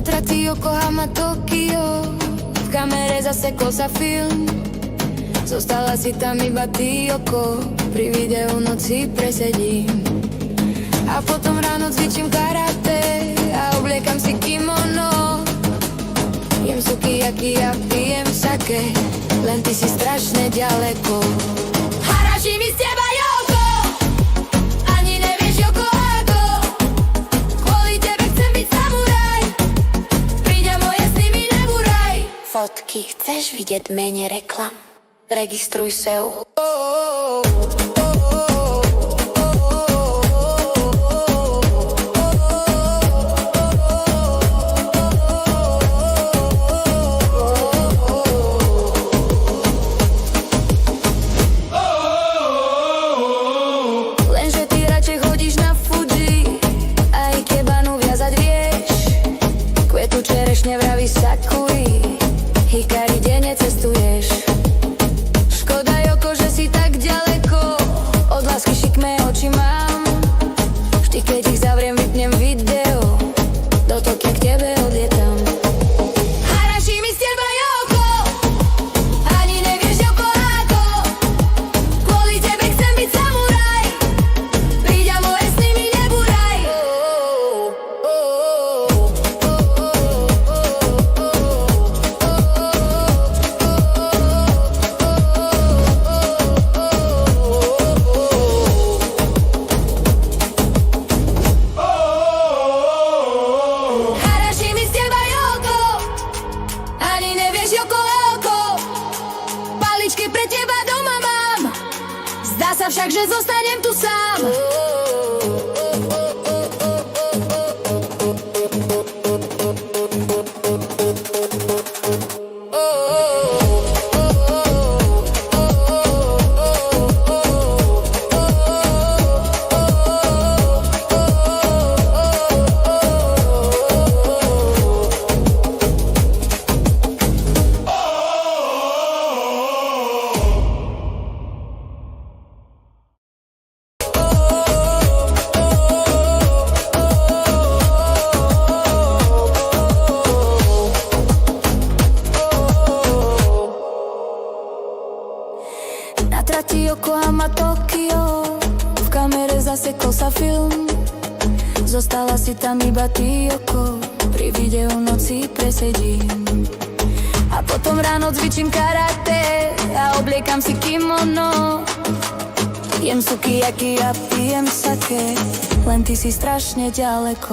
Na trati Yokohama, Tokio, v kamere zasekol sa film. Zostala si tam iba ty, oko, pri videu noci presedím. A potom ráno cvičím karate a obliekam si kimono. Jem sukiyaki a pijem sake, len ty si strašne ďaleko. Haraší mi z teba, Yoko, ani nevieš, Yoko, ako. Kvôli tebe chcem byť samuraj, príď a moje sny mi nebúraj. Fotky chceš vidieť menej reklam? Registruj sa. Lenže ty radšej chodíš na Fuji, aj kebanu viazať vieš. Kvetu čerešne vraví sakuri, hikari denne cestuješ. Škoda, Yoko, že si tak ďaleko, od lásky šikmé oči mám. Vždy, keď ich zavriem, vypnem video, do Tokia k tebe odlietam. Haraší mi z teba, Yoko, ani nevieš, Yoko, ako. Kvôli tebe chcem byť samuraj, príď a moje sny mi nebúraj. Haraší mi z teba, Yoko, ani nevieš, Yoko, ako. Paličky pre teba doma mám, zdá sa však, že zostanem tu sám. Na trati Yokohama, Tokio, v kamere zasekol sa film. Zostala si tam iba ty, Yoko, pri videu noci presedím. A potom ráno cvičím karate a obliekam si kimono. Jem sukiyaki a pijem sake, len ty si strašne ďaleko.